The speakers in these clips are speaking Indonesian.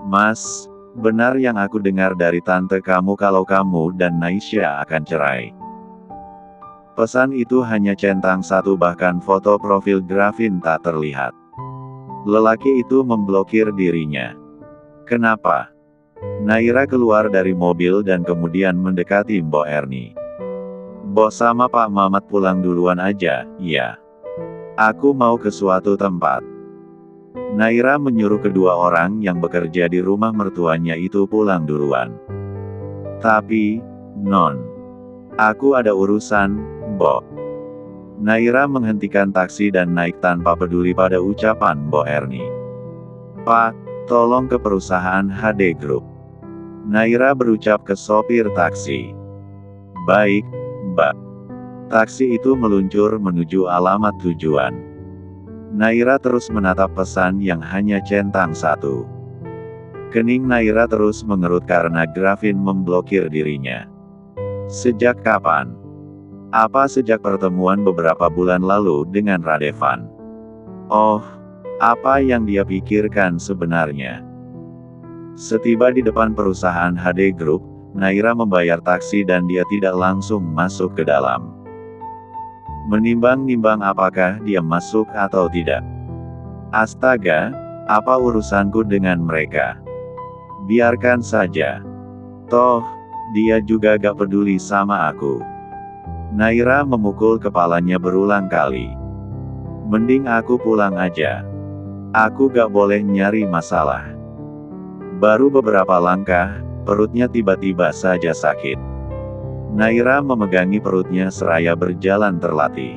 Mas, benar yang aku dengar dari tante kamu kalau kamu dan Naisha akan cerai. Pesan itu hanya centang satu, bahkan foto profil Gravin tak terlihat. Lelaki itu memblokir dirinya. Kenapa? Naira keluar dari mobil dan kemudian mendekati Mbok Erni. Mbok sama Pak Mamat pulang duluan aja, ya. Aku mau ke suatu tempat. Naira menyuruh kedua orang yang bekerja di rumah mertuanya itu pulang duluan. Tapi, Non, aku ada urusan, Mbok. Naira menghentikan taksi dan naik tanpa peduli pada ucapan Mbok Erni. Pak, tolong ke perusahaan HD Group. Naira berucap ke sopir taksi. Baik, Mbak. Taksi itu meluncur menuju alamat tujuan. Naira terus menatap pesan yang hanya centang satu. Kening Naira terus mengerut karena Gravin memblokir dirinya. Sejak kapan? Apa sejak pertemuan beberapa bulan lalu dengan Radevan? Oh, apa yang dia pikirkan sebenarnya? Setiba di depan perusahaan HD Group, Naira membayar taksi dan dia tidak langsung masuk ke dalam. Menimbang-nimbang apakah dia masuk atau tidak. Astaga, apa urusanku dengan mereka? Biarkan saja. Toh, dia juga gak peduli sama aku. Naira memukul kepalanya berulang kali. Mending aku pulang aja. Aku gak boleh nyari masalah. Baru beberapa langkah, perutnya tiba-tiba saja sakit. Naira memegangi perutnya seraya berjalan terlatih.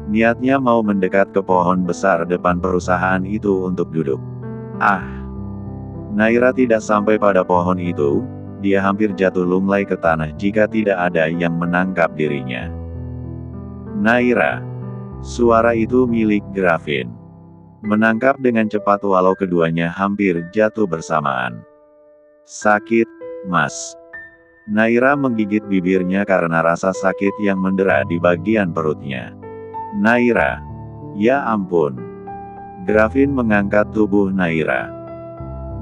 Niatnya mau mendekat ke pohon besar depan perusahaan itu untuk duduk. Ah! Naira tidak sampai pada pohon itu, dia hampir jatuh lunglai ke tanah jika tidak ada yang menangkap dirinya. Naira! Suara itu milik Gravin. Menangkap dengan cepat walau keduanya hampir jatuh bersamaan. Sakit, Mas. Naira menggigit bibirnya karena rasa sakit yang mendera di bagian perutnya. Naira! Ya ampun! Gravin mengangkat tubuh Naira.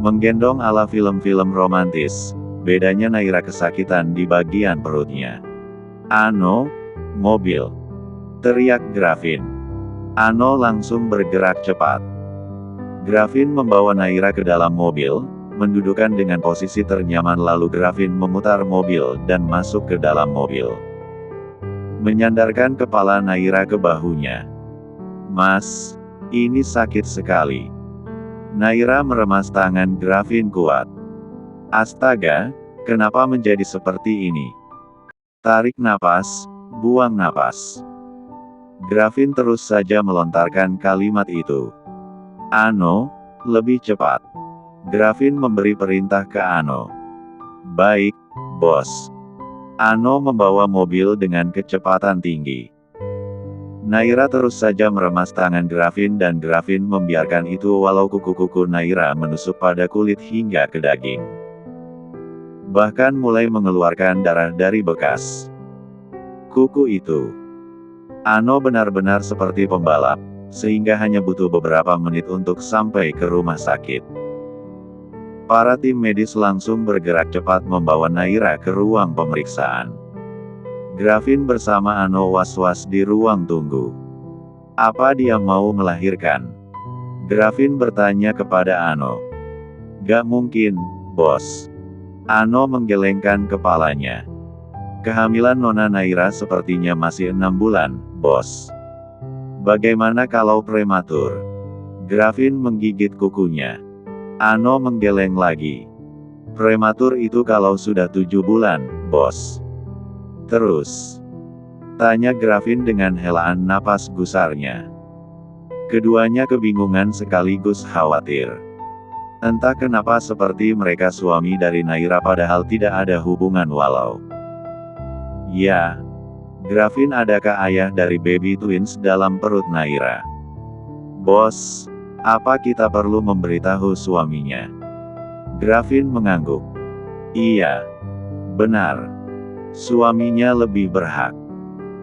Menggendong ala film-film romantis, bedanya Naira kesakitan di bagian perutnya. Ano, mobil! Teriak Gravin. Ano langsung bergerak cepat. Gravin membawa Naira ke dalam mobil, mendudukan dengan posisi ternyaman lalu Gravin memutar mobil dan masuk ke dalam mobil. Menyandarkan kepala Naira ke bahunya. Mas, ini sakit sekali. Naira meremas tangan Gravin kuat. Astaga, kenapa menjadi seperti ini? Tarik napas, buang napas. Gravin terus saja melontarkan kalimat itu. Ano, lebih cepat. Gravin memberi perintah ke Ano. Baik, bos. Ano membawa mobil dengan kecepatan tinggi. Naira terus saja meremas tangan Gravin dan Gravin membiarkan itu walau kuku-kuku Naira menusuk pada kulit hingga ke daging. Bahkan mulai mengeluarkan darah dari bekas kuku itu. Ano benar-benar seperti pembalap, sehingga hanya butuh beberapa menit untuk sampai ke rumah sakit. Para tim medis langsung bergerak cepat membawa Naira ke ruang pemeriksaan. Gravin bersama Ano was-was di ruang tunggu. Apa dia mau melahirkan? Gravin bertanya kepada Ano. Gak mungkin, bos. Ano menggelengkan kepalanya. Kehamilan Nona Naira sepertinya masih 6 bulan, bos. Bagaimana kalau prematur? Gravin menggigit kukunya. Ano menggeleng lagi. Prematur itu kalau sudah 7 bulan, bos. Terus? Tanya Gravin dengan helaan napas gusarnya. Keduanya kebingungan sekaligus khawatir. Entah kenapa seperti mereka suami dari Naira padahal tidak ada hubungan walau. Ya. Gravin adakah ayah dari baby twins dalam perut Naira? Bos. Apa kita perlu memberitahu suaminya? Gravin mengangguk. Iya. Benar. Suaminya lebih berhak.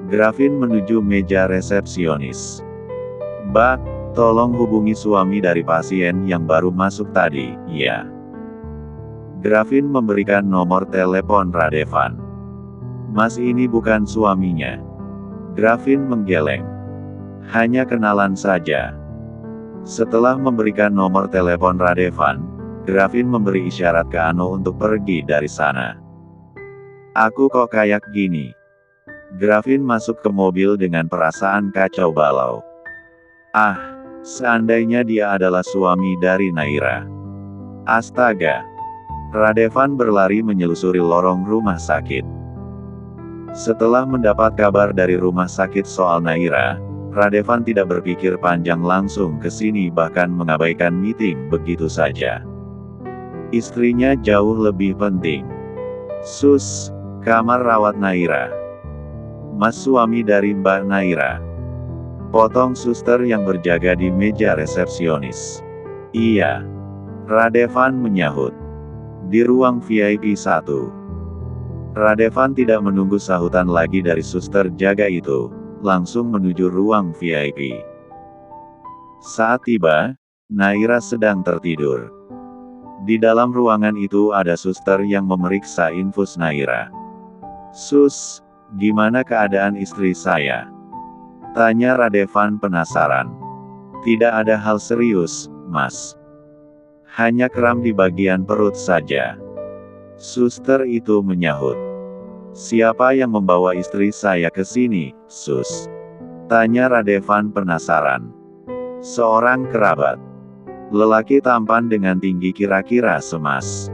Gravin menuju meja resepsionis. Mbak, Tolong hubungi suami dari pasien yang baru masuk tadi, ya. Gravin memberikan nomor telepon Radevan. Mas, ini bukan suaminya. Gravin menggeleng. Hanya kenalan saja. Setelah memberikan nomor telepon Radevan, Gravin memberi isyarat ke Ano untuk pergi dari sana. Aku kok kayak gini. Gravin masuk ke mobil dengan perasaan kacau balau. Ah, seandainya dia adalah suami dari Naira. Astaga. Radevan berlari menyelusuri lorong rumah sakit. Setelah mendapat kabar dari rumah sakit soal Naira, Radevan tidak berpikir panjang, langsung ke sini, bahkan mengabaikan meeting begitu saja. Istrinya jauh lebih penting. Sus, kamar rawat Naira. Mas, suami dari Mbak Naira. Potong suster yang berjaga di meja resepsionis. Iya. Radevan menyahut. Di ruang VIP 1. Radevan tidak menunggu sahutan lagi dari suster jaga itu, langsung menuju ruang VIP. Saat tiba, Naira sedang tertidur. Di dalam ruangan itu ada suster yang memeriksa infus Naira. Sus, gimana keadaan istri saya? Tanya Radevan penasaran. Tidak ada hal serius, Mas. Hanya kram di bagian perut saja. Suster itu menyahut. Siapa yang membawa istri saya ke sini, Sus? Tanya Radevan penasaran. Seorang kerabat. Lelaki tampan dengan tinggi kira-kira semas.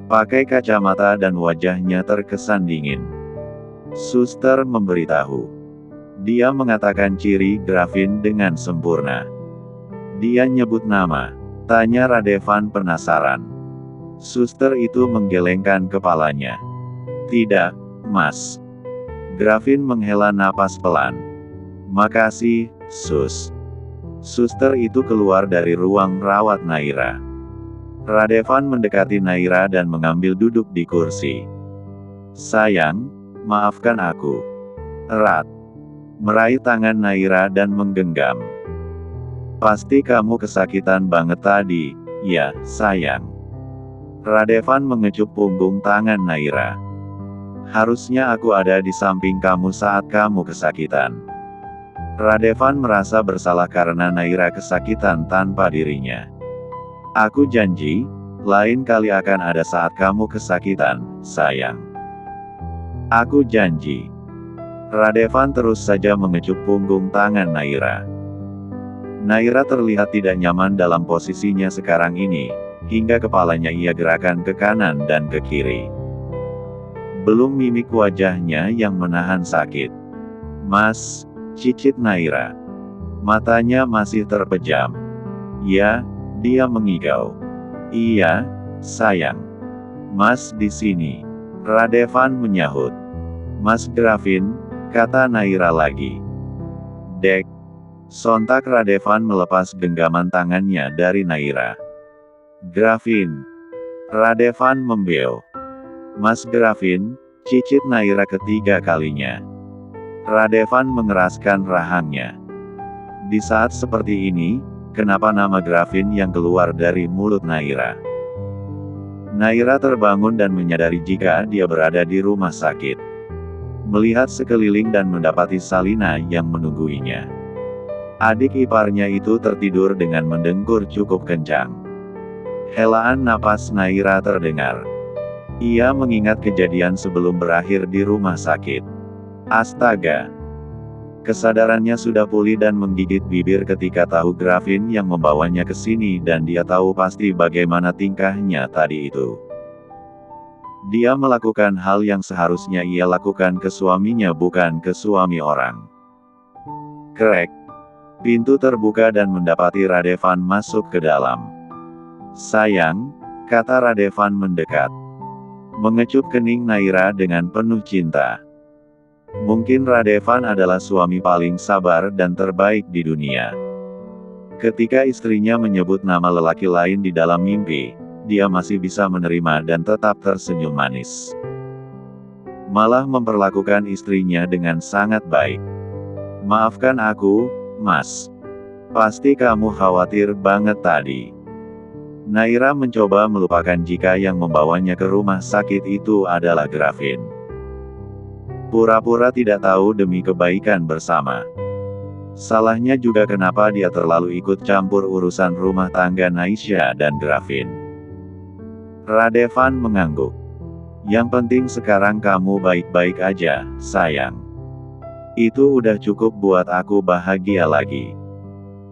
Pakai kacamata dan wajahnya terkesan dingin. Suster memberitahu. Dia mengatakan ciri Gravin dengan sempurna. Dia nyebut nama. Tanya Radevan penasaran. Suster itu menggelengkan kepalanya. Tidak, Mas. Gravin menghela napas pelan. Makasih, Sus. Suster itu keluar dari ruang rawat Naira. Radevan mendekati Naira dan mengambil duduk di kursi. Sayang, maafkan aku. Erat. Meraih tangan Naira dan menggenggam. Pasti kamu kesakitan banget tadi, ya, sayang. Radevan mengecup punggung tangan Naira. Harusnya aku ada di samping kamu saat kamu kesakitan. Radevan merasa bersalah karena Naira kesakitan tanpa dirinya. Aku janji, lain kali akan ada saat kamu kesakitan, sayang. Aku janji. Radevan terus saja mengecup punggung tangan Naira. Naira terlihat tidak nyaman dalam posisinya sekarang ini, hingga kepalanya ia gerakan ke kanan dan ke kiri. Belum mimik wajahnya yang menahan sakit. Mas, cicit Naira. Matanya masih terpejam. Ya, dia mengigau. Iya, sayang. Mas di sini. Radevan menyahut. Mas Gravin, kata Naira lagi. Dek. Sontak Radevan melepas genggaman tangannya dari Naira. Gravin. Radevan membeo. Mas Gravin, cicit Naira ketiga kalinya. Radevan mengeraskan rahangnya. Di saat seperti ini, kenapa nama Gravin yang keluar dari mulut Naira? Naira terbangun dan menyadari jika dia berada di rumah sakit. Melihat sekeliling dan mendapati Salina yang menungguinya. Adik iparnya itu tertidur dengan mendengkur cukup kencang. Helaan napas Naira terdengar. Ia mengingat kejadian sebelum berakhir di rumah sakit. Astaga. Kesadarannya sudah pulih dan menggigit bibir ketika tahu Gravin yang membawanya ke sini dan dia tahu pasti bagaimana tingkahnya tadi itu. Dia melakukan hal yang seharusnya ia lakukan ke suaminya, bukan ke suami orang. Krek. Pintu terbuka dan mendapati Radevan masuk ke dalam. Sayang, kata Radevan mendekat. Mengecup kening Naira dengan penuh cinta. Mungkin Radevan adalah suami paling sabar dan terbaik di dunia. Ketika istrinya menyebut nama lelaki lain di dalam mimpi, dia masih bisa menerima dan tetap tersenyum manis. Malah memperlakukan istrinya dengan sangat baik. Maafkan aku, Mas. Pasti kamu khawatir banget tadi. Naira mencoba melupakan jika yang membawanya ke rumah sakit itu adalah Gravin. Pura-pura tidak tahu demi kebaikan bersama. Salahnya juga kenapa dia terlalu ikut campur urusan rumah tangga Naisha dan Gravin. Radevan mengangguk. Yang penting sekarang kamu baik-baik aja, sayang. Itu udah cukup buat aku bahagia lagi.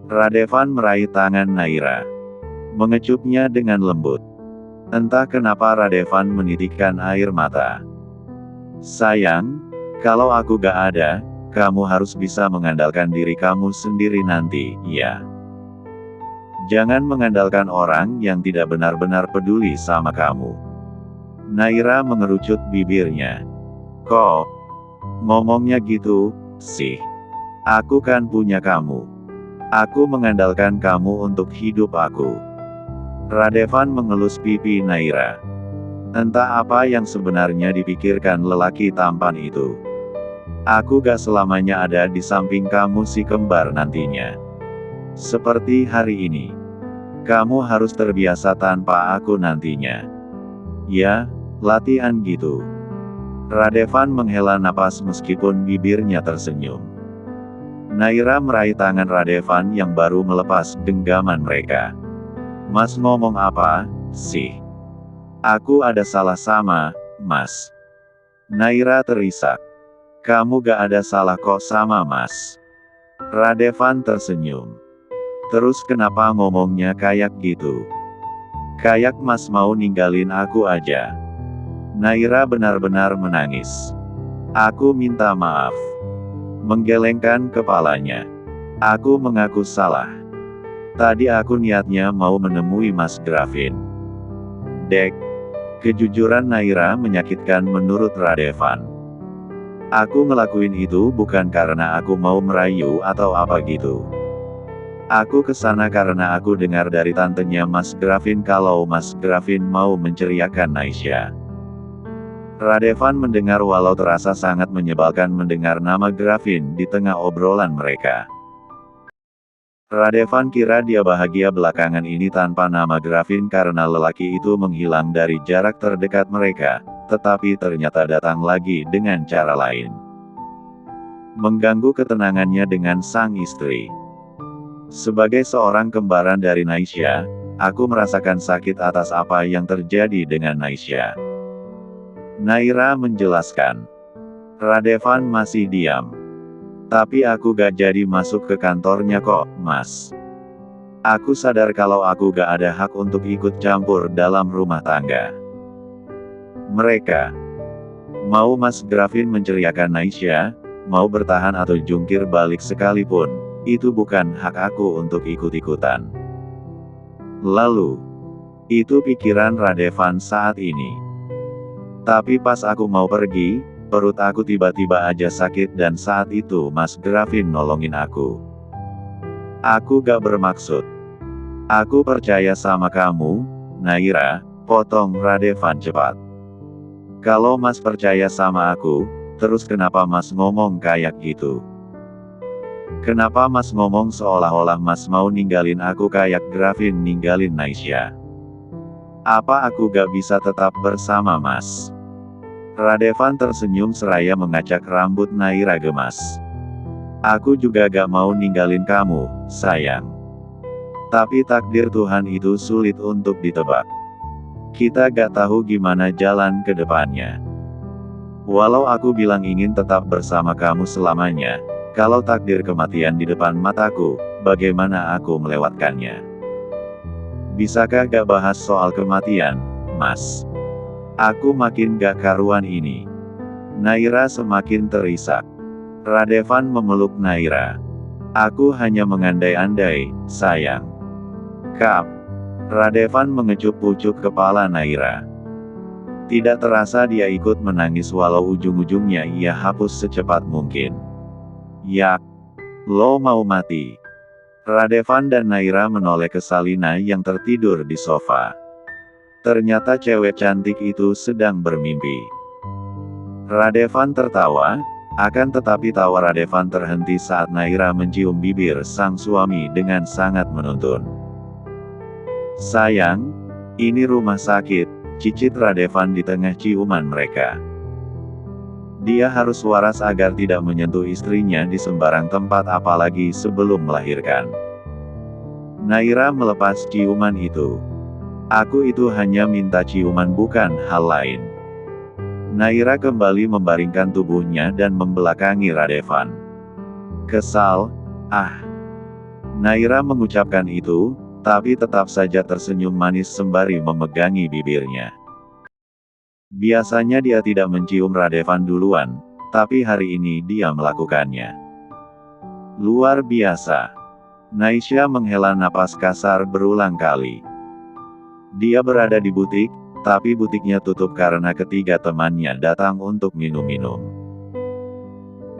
Radevan meraih tangan Naira, mengecupnya dengan lembut. Entah kenapa Radevan menitikkan air mata. Sayang, kalau aku gak ada, kamu harus bisa mengandalkan diri kamu sendiri nanti, ya. Jangan mengandalkan orang yang tidak benar-benar peduli sama kamu. Naira mengerucut bibirnya. Kok ngomongnya gitu sih? Aku kan punya kamu. Aku mengandalkan kamu untuk hidup aku. Radevan mengelus pipi Naira. Entah apa yang sebenarnya dipikirkan lelaki tampan itu. Aku gak selamanya ada di samping kamu si kembar nantinya. Seperti hari ini. Kamu harus terbiasa tanpa aku nantinya. Ya, latihan gitu. Radevan menghela napas meskipun bibirnya tersenyum. Naira meraih tangan Radevan yang baru melepas genggaman mereka. Mas ngomong apa, sih? Aku ada salah sama, Mas. Naira terisak. Kamu gak ada salah kok sama Mas. Radevan tersenyum. Terus kenapa ngomongnya kayak gitu? Kayak Mas mau ninggalin aku aja. Naira benar-benar menangis. Aku minta maaf. Menggelengkan kepalanya. Aku mengaku salah. Tadi aku niatnya mau menemui Mas Gravin. Dek. Kejujuran Naira menyakitkan menurut Radevan. Aku ngelakuin itu bukan karena aku mau merayu atau apa gitu. Aku kesana karena aku dengar dari tantenya Mas Gravin kalau Mas Gravin mau menceriakan Naisha. Radevan mendengar walau terasa sangat menyebalkan mendengar nama Gravin di tengah obrolan mereka. Radevan kira dia bahagia belakangan ini tanpa nama Gravin karena lelaki itu menghilang dari jarak terdekat mereka, tetapi ternyata datang lagi dengan cara lain. Mengganggu ketenangannya dengan sang istri. Sebagai seorang kembaran dari Naisha, aku merasakan sakit atas apa yang terjadi dengan Naisha. Naira menjelaskan. Radevan masih diam. Tapi aku gak jadi masuk ke kantornya kok, Mas. Aku sadar kalau aku gak ada hak untuk ikut campur dalam rumah tangga mereka. Mau Mas Gravin menceriakan Naisha, mau bertahan atau jungkir balik sekalipun, itu bukan hak aku untuk ikut-ikutan. Lalu, itu pikiran Radevan saat ini. Tapi pas aku mau pergi, perut aku tiba-tiba aja sakit dan saat itu Mas Gravin nolongin aku. Aku gak bermaksud. Aku percaya sama kamu, Naira, potong Radevan cepat. Kalau Mas percaya sama aku, terus kenapa Mas ngomong kayak gitu? Kenapa Mas ngomong seolah-olah Mas mau ninggalin aku kayak Gravin ninggalin Naisha? Apa aku gak bisa tetap bersama Mas? Radevan tersenyum seraya mengacak rambut Naira gemas. Aku juga gak mau ninggalin kamu, sayang. Tapi takdir Tuhan itu sulit untuk ditebak. Kita gak tahu gimana jalan ke depannya. Walau aku bilang ingin tetap bersama kamu selamanya, kalau takdir kematian di depan mataku, bagaimana aku melewatkannya? Bisakah gak bahas soal kematian, Mas? Aku makin gak karuan ini. Naira semakin terisak. Radevan memeluk Naira. Aku hanya mengandai-andai, sayang. Kap. Radevan mengecup pucuk kepala Naira. Tidak terasa dia ikut menangis walau ujung-ujungnya ia hapus secepat mungkin. Yak. Lo mau mati. Radevan dan Naira menoleh ke Salina yang tertidur di sofa. Ternyata cewek cantik itu sedang bermimpi. Radevan tertawa, Akan tetapi tawa Radevan terhenti saat Naira mencium bibir sang suami dengan sangat menuntun. "Sayang, ini rumah sakit," cicit Radevan di tengah ciuman mereka. Dia harus waras agar tidak menyentuh istrinya di sembarang tempat apalagi sebelum melahirkan. Naira melepas ciuman itu. "Aku itu hanya minta ciuman bukan hal lain." Naira kembali membaringkan tubuhnya dan membelakangi Radevan. "Kesal, ah." Naira mengucapkan itu, tapi tetap saja tersenyum manis sembari memegangi bibirnya. Biasanya dia tidak mencium Radevan duluan, tapi hari ini dia melakukannya. Luar biasa. Naisha menghela napas kasar berulang kali. Dia berada di butik, tapi butiknya tutup karena ketiga temannya datang untuk minum-minum.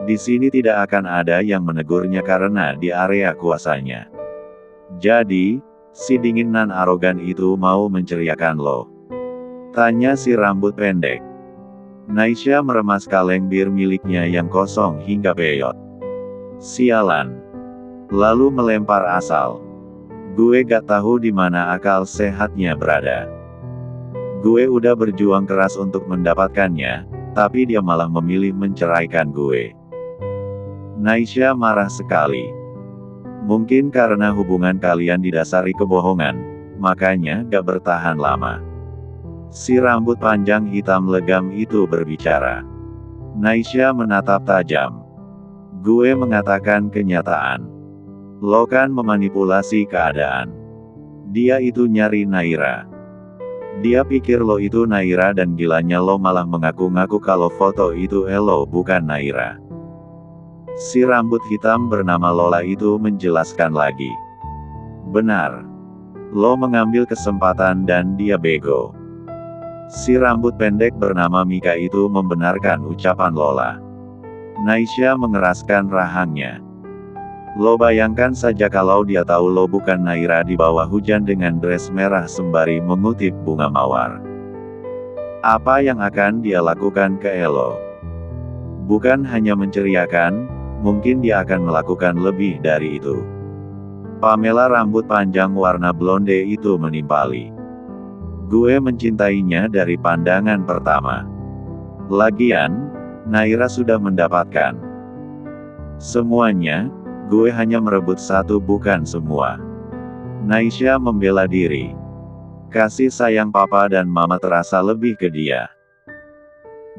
Di sini tidak akan ada yang menegurnya karena di area kuasanya. "Jadi, si dingin nan arogan itu mau menceriakan lo?" tanya si rambut pendek. Naisha meremas kaleng bir miliknya yang kosong hingga peyot. "Sialan." Lalu melempar asal. "Gue gak tahu di mana akal sehatnya berada. Gue udah berjuang keras untuk mendapatkannya, tapi dia malah memilih menceraikan gue." Naisha marah sekali. Mungkin karena hubungan kalian didasari kebohongan, makanya gak bertahan lama. Si rambut panjang hitam legam itu berbicara. Naisha menatap tajam. "Gue mengatakan kenyataan. Lo kan memanipulasi keadaan. Dia itu nyari Naira. Dia pikir lo itu Naira dan gilanya lo malah mengaku-ngaku kalau foto itu lo bukan Naira." Si rambut hitam bernama Lola itu menjelaskan lagi. "Benar. Lo mengambil kesempatan dan dia bego." Si rambut pendek bernama Mika itu membenarkan ucapan Lola. Naisha mengeraskan rahangnya. "Lo bayangkan saja kalau dia tahu lo bukan Naira di bawah hujan dengan dress merah sembari mengutip bunga mawar. Apa yang akan dia lakukan ke lo? Bukan hanya menceriakan, mungkin dia akan melakukan lebih dari itu." Pamela rambut panjang warna blonde itu menimpali. "Gue mencintainya dari pandangan pertama. Lagian, Naira sudah mendapatkan semuanya. Gue hanya merebut satu bukan semua." Naisha membela diri. Kasih sayang papa dan mama terasa lebih ke dia.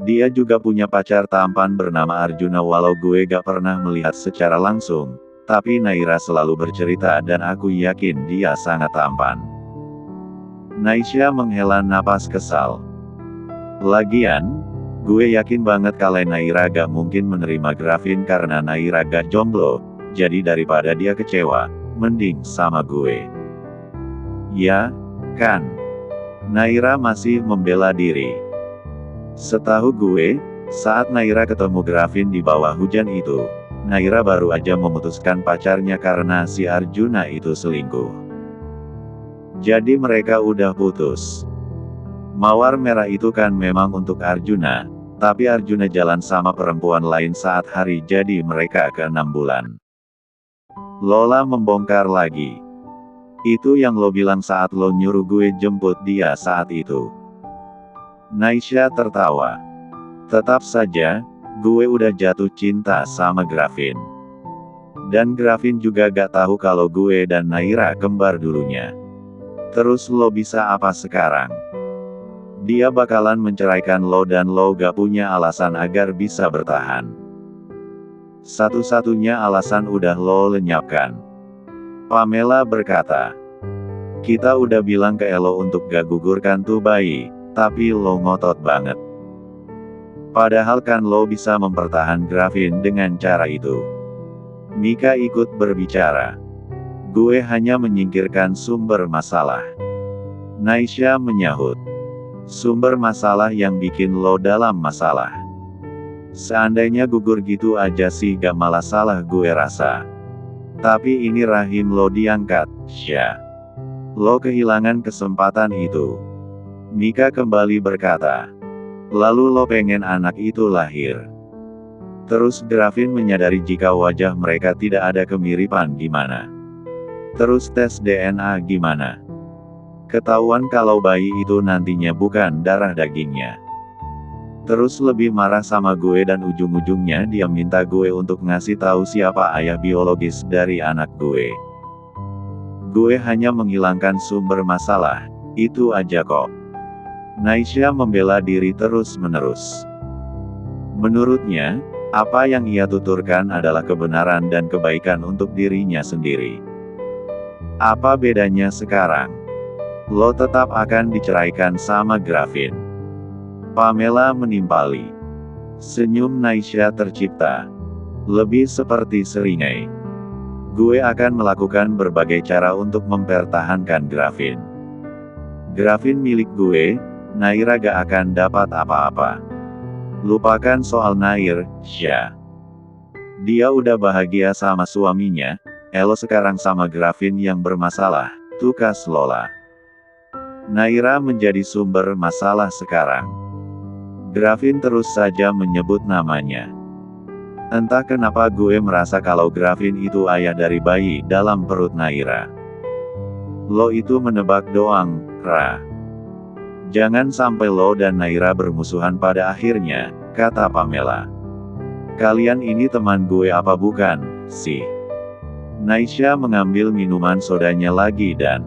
"Dia juga punya pacar tampan bernama Arjuna walau gue gak pernah melihat secara langsung, tapi Naira selalu bercerita dan aku yakin dia sangat tampan." Naisha menghela napas kesal. "Lagian, gue yakin banget kalau Naira gak mungkin menerima Gravin karena Naira gak jomblo. Jadi daripada dia kecewa, mending sama gue." "Ya, kan?" Naira masih membela diri. "Setahu gue, saat Naira ketemu Gravin di bawah hujan itu, Naira baru aja memutuskan pacarnya karena si Arjuna itu selingkuh. Jadi mereka udah putus. Mawar merah itu kan memang untuk Arjuna, tapi Arjuna jalan sama perempuan lain saat hari jadi mereka ke 6 bulan. Lola membongkar lagi. Itu yang lo bilang saat lo nyuruh gue jemput dia saat itu." Naisha tertawa. "Tetap saja, gue udah jatuh cinta sama Gravin. Dan Gravin juga gak tahu kalau gue dan Naira kembar dulunya. Terus lo bisa apa sekarang? Dia bakalan menceraikan lo dan lo gak punya alasan agar bisa bertahan. Satu-satunya alasan udah lo lenyapkan." Pamela berkata. "Kita udah bilang ke Elo untuk gak gugurkan tuh bayi, tapi lo ngotot banget. Padahal kan lo bisa mempertahan Gravin dengan cara itu." Mika ikut berbicara. "Gue hanya menyingkirkan sumber masalah." Naisha menyahut. "Sumber masalah yang bikin lo dalam masalah. Seandainya gugur gitu aja sih gak malah salah gue rasa. Tapi ini rahim lo diangkat, Sya. Lo kehilangan kesempatan itu." Mika kembali berkata. "Lalu lo pengen anak itu lahir. Terus Gravin menyadari jika wajah mereka tidak ada kemiripan gimana. Terus tes DNA gimana? Ketahuan kalau bayi itu nantinya bukan darah dagingnya. Terus lebih marah sama gue dan ujung-ujungnya dia minta gue untuk ngasih tahu siapa ayah biologis dari anak gue. Gue hanya menghilangkan sumber masalah, itu aja kok. Naisha membela diri terus-menerus. Menurutnya, apa yang ia tuturkan adalah kebenaran dan kebaikan untuk dirinya sendiri. Apa bedanya sekarang? Lo tetap akan diceraikan sama Gravin. Pamela menimpali. Senyum Naisha tercipta. Lebih seperti seringai. Gue akan melakukan berbagai cara untuk mempertahankan Gravin. Gravin milik gue, Naira gak akan dapat apa-apa. Lupakan soal Nair, Sya. Dia udah bahagia sama suaminya, Elo sekarang sama Gravin yang bermasalah, tukas Lola. Naira menjadi sumber masalah sekarang. Gravin terus saja menyebut namanya. Entah kenapa gue merasa kalau Gravin itu ayah dari bayi dalam perut Naira. Lo itu menebak doang, Ra. Jangan sampai lo dan Naira bermusuhan pada akhirnya, kata Pamela. Kalian ini teman gue apa bukan, sih? Naisha mengambil minuman sodanya lagi dan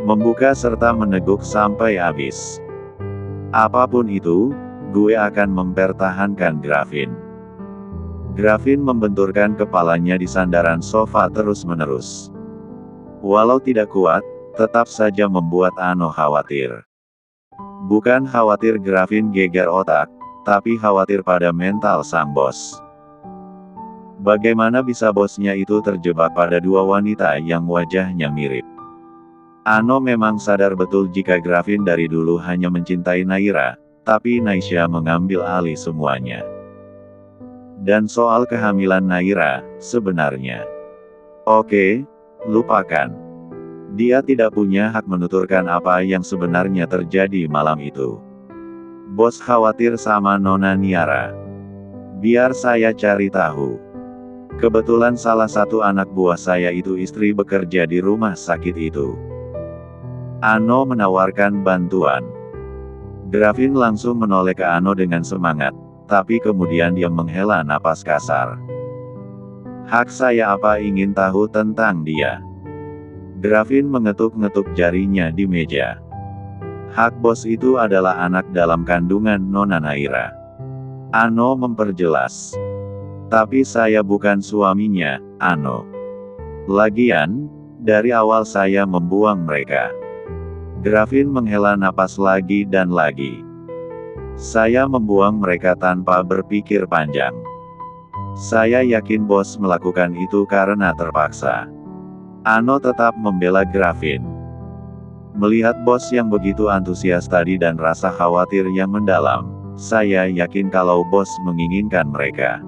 membuka serta meneguk sampai habis. Apapun itu, gue akan mempertahankan Gravin. Gravin membenturkan kepalanya di sandaran sofa terus-menerus. Walau tidak kuat, tetap saja membuat Ano khawatir. Bukan khawatir Gravin geger otak, tapi khawatir pada mental sang bos. Bagaimana bisa bosnya itu terjebak pada dua wanita yang wajahnya mirip? Ano memang sadar betul jika Gravin dari dulu hanya mencintai Naira, tapi Naisha mengambil alih semuanya. Dan soal kehamilan Naira, sebenarnya. Oke, lupakan. Dia tidak punya hak menuturkan apa yang sebenarnya terjadi malam itu. Bos khawatir sama Nona Niara. Biar saya cari tahu. Kebetulan salah satu anak buah saya itu istri bekerja di rumah sakit itu. Ano menawarkan bantuan. Gravin langsung menoleh ke Ano dengan semangat, tapi kemudian dia menghela napas kasar. Hak saya apa ingin tahu tentang dia? Gravin mengetuk-ngetuk jarinya di meja. Hak bos itu adalah anak dalam kandungan Nona Naira. Ano memperjelas. Tapi saya bukan suaminya, Ano. Lagian, dari awal saya membuang mereka. Gravin menghela napas lagi dan lagi. Saya membuang mereka tanpa berpikir panjang. Saya yakin bos melakukan itu karena terpaksa. Ano tetap membela Gravin. Melihat bos yang begitu antusias tadi dan rasa khawatir yang mendalam, saya yakin kalau bos menginginkan mereka.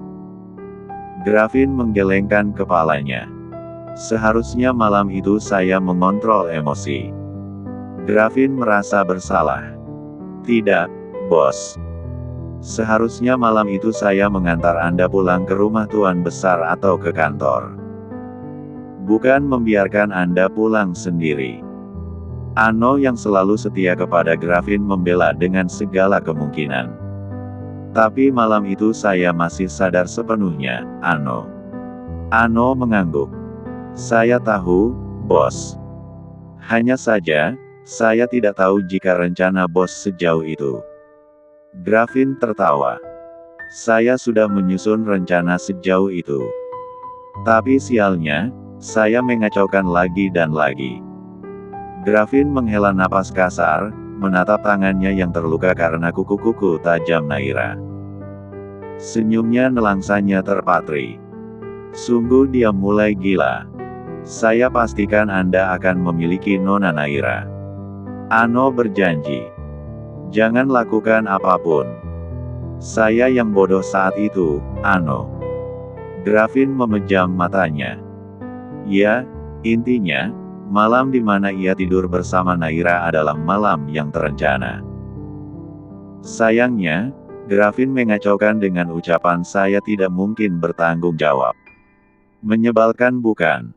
Gravin menggelengkan kepalanya. Seharusnya malam itu saya mengontrol emosi. Gravin merasa bersalah. Tidak, bos. Seharusnya malam itu saya mengantar Anda pulang ke rumah tuan besar atau ke kantor. Bukan membiarkan Anda pulang sendiri. Ano yang selalu setia kepada Gravin membela dengan segala kemungkinan. Tapi malam itu saya masih sadar sepenuhnya, Ano. Ano mengangguk. Saya tahu, bos. Hanya saja, saya tidak tahu jika rencana bos sejauh itu. Gravin tertawa. Saya sudah menyusun rencana sejauh itu. Tapi sialnya, saya mengacaukan lagi dan lagi. Gravin menghela napas kasar, menatap tangannya yang terluka karena kuku-kuku tajam Naira. Senyumnya nelangsanya terpatri. Sungguh dia mulai gila. Saya pastikan Anda akan memiliki Nona Naira. Ano berjanji. Jangan lakukan apapun. Saya yang bodoh saat itu, Ano. Gravin memejam matanya. Ya, intinya, malam di mana ia tidur bersama Naira adalah malam yang terencana. Sayangnya, Gravin mengacaukan dengan ucapan saya tidak mungkin bertanggung jawab. Menyebalkan bukan?